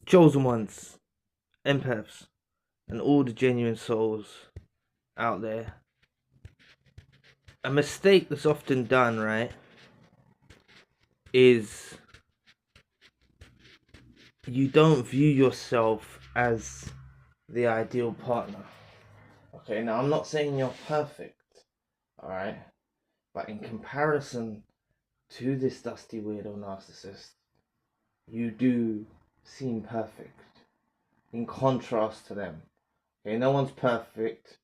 chosen ones, empaths, and all the genuine souls out there. A mistake that's often done, right, is you don't view yourself as the ideal partner. Okay, now I'm not saying you're perfect, alright? But in comparison to this dusty weirdo narcissist, you do seem perfect. In contrast to them. Okay, no one's perfect,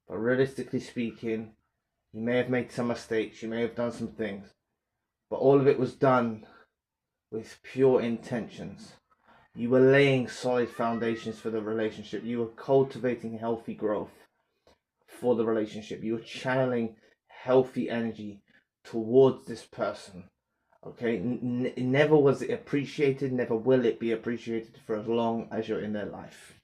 but realistically speaking, you may have made some mistakes, you may have done some things, but all of it was done with pure intentions. You were laying solid foundations for the relationship. You were cultivating healthy growth for the relationship. You were channeling healthy energy towards this person. Okay, never was it appreciated, never will it be appreciated for as long as you're in their life.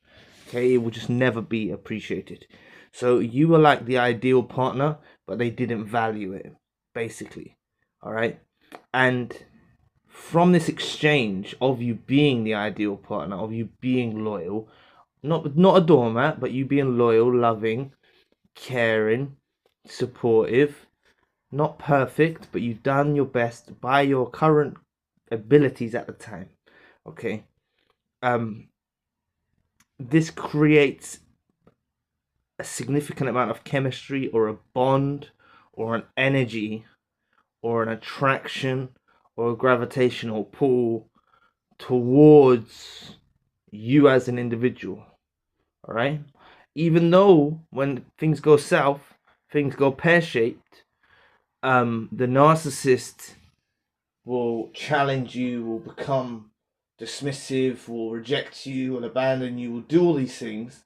Okay, it will just never be appreciated. So you were like the ideal partner, but they didn't value it, basically. All right, and from this exchange of you being the ideal partner, of you being loyal, not a doormat, but you being loyal, loving, caring, supportive, not perfect, but you've done your best by your current abilities at the time. Okay. This creates a significant amount of chemistry or a bond or an energy or an attraction or a gravitational pull towards you as an individual. All right. Even though when things go south, things go pear-shaped, the narcissist will challenge you, will become dismissive, will reject you, will abandon you, will do all these things.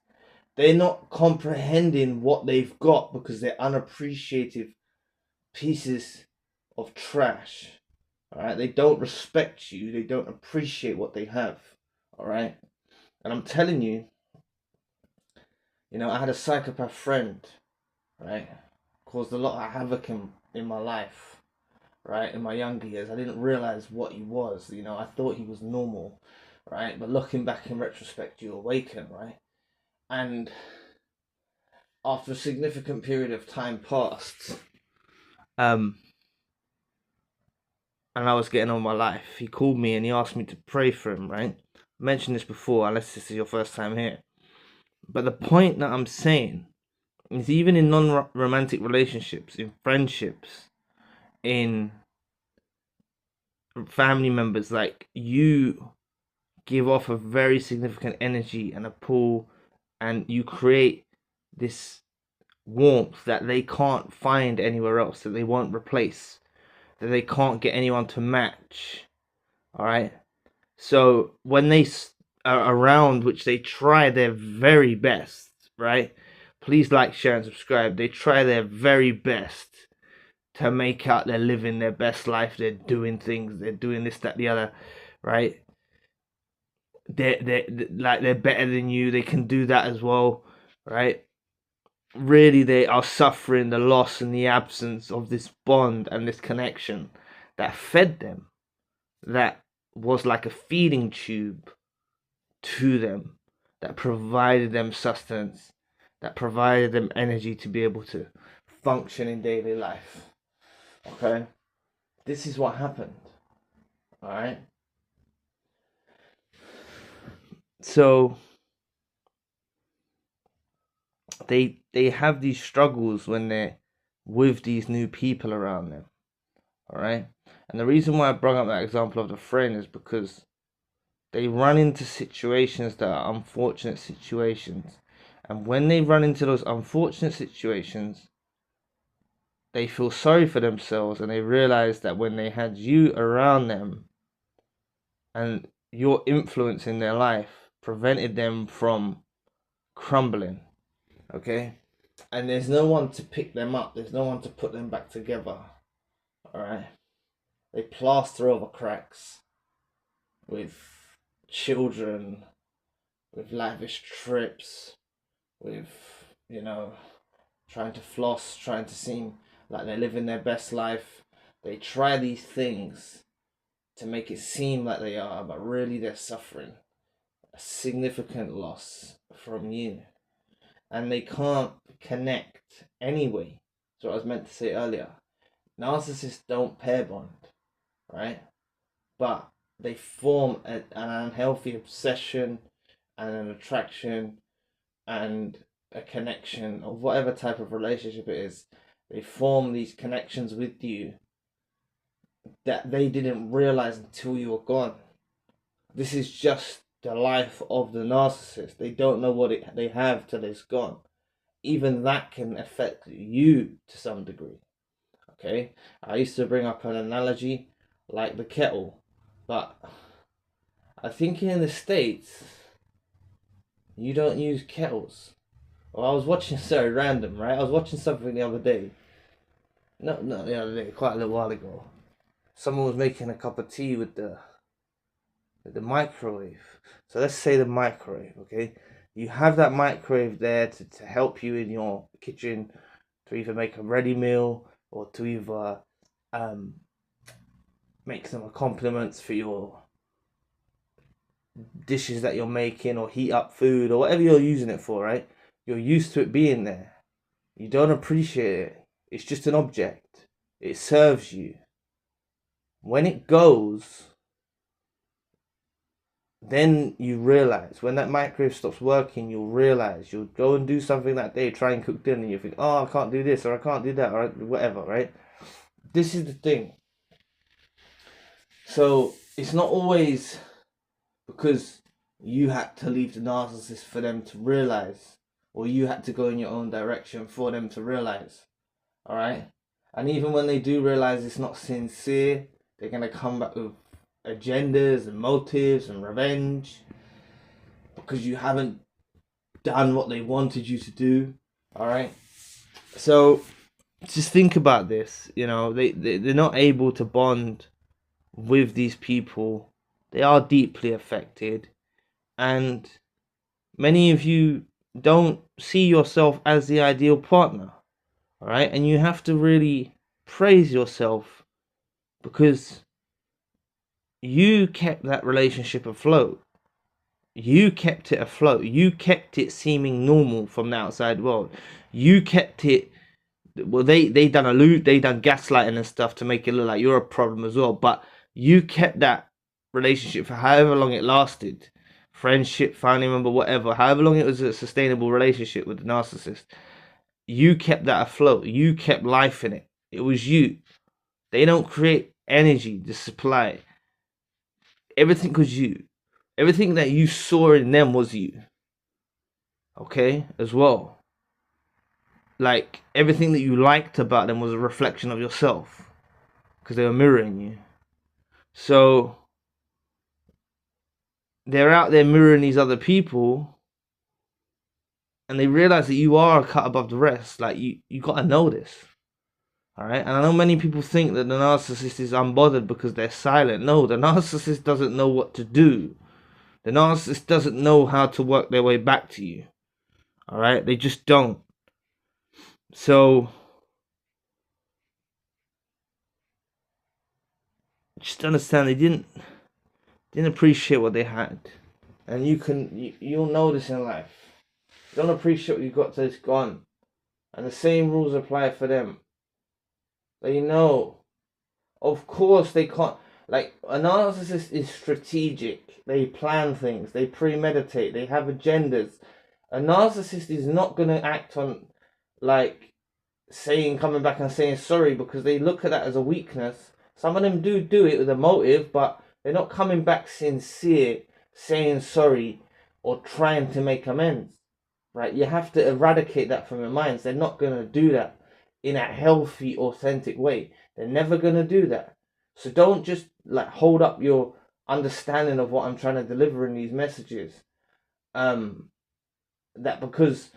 They're not comprehending what they've got because they're unappreciative pieces of trash. All right, they don't respect you, they don't appreciate what they have. All right, and I'm telling you, I had a psychopath friend, right, caused a lot of havoc in my life, right, in my younger years. I didn't realize what he was. I thought he was normal, right, but looking back in retrospect, you awaken, right. And after a significant period of time passed, and I was getting on with my life, he called me and he asked me to pray for him, right? I mentioned this before, unless this is your first time here. But the point that I'm saying is, even in non-romantic relationships, in friendships, in family members, like, you give off a very significant energy and a pull, and you create this warmth that they can't find anywhere else, that they won't replace, that they can't get anyone to match. All right. So when they are around, which they try their very best, right? Please like, share, and subscribe. They try their very best to make out they're living their best life. They're doing things. They're doing this, that, the other, right? They're better than you. They can do that as well, right? Really, they are suffering the loss and the absence of this bond and this connection that fed them, that was like a feeding tube to them, that provided them sustenance, that provided them energy to be able to function in daily life. Okay, this is what happened. All right. So they have these struggles when they're with these new people around them. All right. And the reason why I brought up that example of the friend is because they run into situations that are unfortunate situations. And when they run into those unfortunate situations, they feel sorry for themselves, and they realize that when they had you around them and your influence in their life prevented them from crumbling. Okay? And there's no one to pick them up, there's no one to put them back together. Alright? They plaster over cracks with children, with lavish trips, with, trying to floss, trying to seem like they're living their best life. They try these things to make it seem like they are, but really they're suffering. a significant loss from you, and they can't connect anyway. That's what I was meant to say earlier. Narcissists don't pair bond, right? But they form an unhealthy obsession and an attraction and a connection of whatever type of relationship it is. They form these connections with you that they didn't realize until you were gone. This is just the life of the narcissist. They don't know what they have till it's gone. Even that can affect you to some degree. Okay, I used to bring up an analogy like the kettle, but I think in the States you don't use kettles. Well, I was watching, sorry, random, right? I was watching something the other day. Not the other day, quite a little while ago. Someone was making a cup of tea with the microwave. So let's say the microwave, okay? You have that microwave there to help you in your kitchen to either make a ready meal or to either make some accompaniments for your dishes that you're making, or heat up food, or whatever you're using it for, right? You're used to it being there. You don't appreciate it. It's just an object. It serves you. When it goes, then you realize, when that microwave stops working, you'll realize, you'll go and do something that day, try and cook dinner, and you think, oh, I can't do this, or I can't do that, or whatever, right? This is the thing. So it's not always because you had to leave the narcissist for them to realize, or you had to go in your own direction for them to realize. All right? And even when they do realize it's not sincere, they're going to come back with agendas and motives and revenge because you haven't done what they wanted you to do. All right? So just think about this. You know, they're not able to bond with these people. They are deeply affected, and many of you don't see yourself as the ideal partner. All right? And you have to really praise yourself because you kept that relationship afloat. You kept it afloat. You kept it seeming normal from the outside world. You kept it. Well, they done gaslighting and stuff to make it look like you're a problem as well. But you kept that relationship for however long it lasted, friendship, family member, whatever, however long it was a sustainable relationship with the narcissist. You kept that afloat. You kept life in it. It was you. They don't create energy to supply. Everything was you. Everything that you saw in them was you. Okay, as well. Like, everything that you liked about them was a reflection of yourself, because they were mirroring you. So they're out there mirroring these other people, and they realize that you are a cut above the rest. Like, you got to know this. All right? And I know many people think that the narcissist is unbothered because they're silent. No, the narcissist doesn't know what to do. The narcissist doesn't know how to work their way back to you. All right? They just don't. So just understand, they didn't appreciate what they had. And you'll know this in life. You don't appreciate what you got till it's gone. And the same rules apply for them. They know. Of course they can't. Like, a narcissist is strategic. They plan things. They premeditate. They have agendas. A narcissist is not going to act on, like, coming back and saying sorry, because they look at that as a weakness. Some of them do it with a motive, but they're not coming back sincere, saying sorry, or trying to make amends. Right? You have to eradicate that from your minds. They're not going to do that in a healthy, authentic way. They're never going to do that. So don't just like hold up your understanding of what I'm trying to deliver in these messages. That because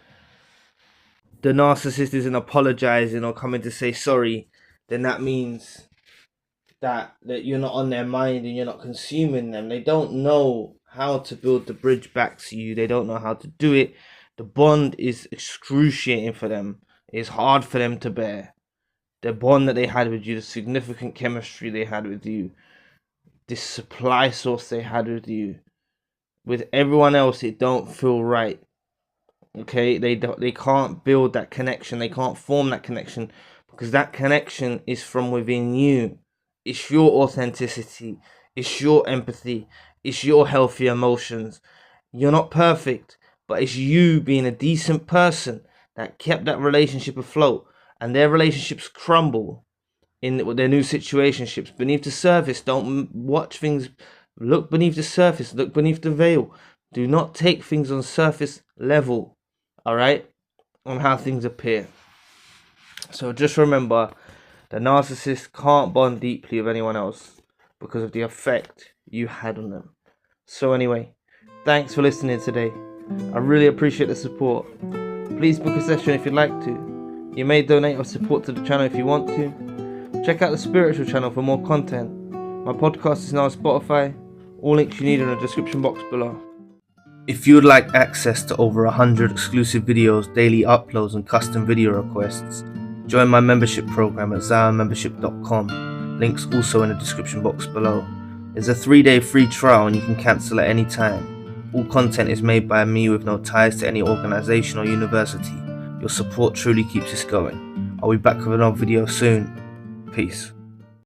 the narcissist isn't apologizing or coming to say sorry, then that means that you're not on their mind and you're not consuming them. They don't know how to build the bridge back to you. They don't know how to do it. The bond is excruciating for them. It's hard for them to bear. The bond that they had with you, the significant chemistry they had with you, this supply source they had with you, with everyone else it don't feel right. Okay, they can't build that connection, they can't form that connection, because that connection is from within you. It's your authenticity, it's your empathy, it's your healthy emotions. You're not perfect, but it's you being a decent person that kept that relationship afloat, and their relationships crumble in their new situationships. Beneath the surface, don't watch things. Look beneath the surface, look beneath the veil. Do not take things on surface level, all right, on how things appear. So just remember, the narcissist can't bond deeply with anyone else because of the effect you had on them. So anyway, thanks for listening today. I really appreciate the support. Please book a session if you'd like to. You may donate or support to the channel if you want to. Check out the spiritual channel for more content. My podcast is now on Spotify. All links you need in the description box below. If you would like access to over 100 exclusive videos, daily uploads and custom video requests, join my membership program at ZaraMembership.com. Links also in the description box below. There's a 3-day free trial and you can cancel at any time. All content is made by me with no ties to any organisation or university. Your support truly keeps us going. I'll be back with another video soon. Peace.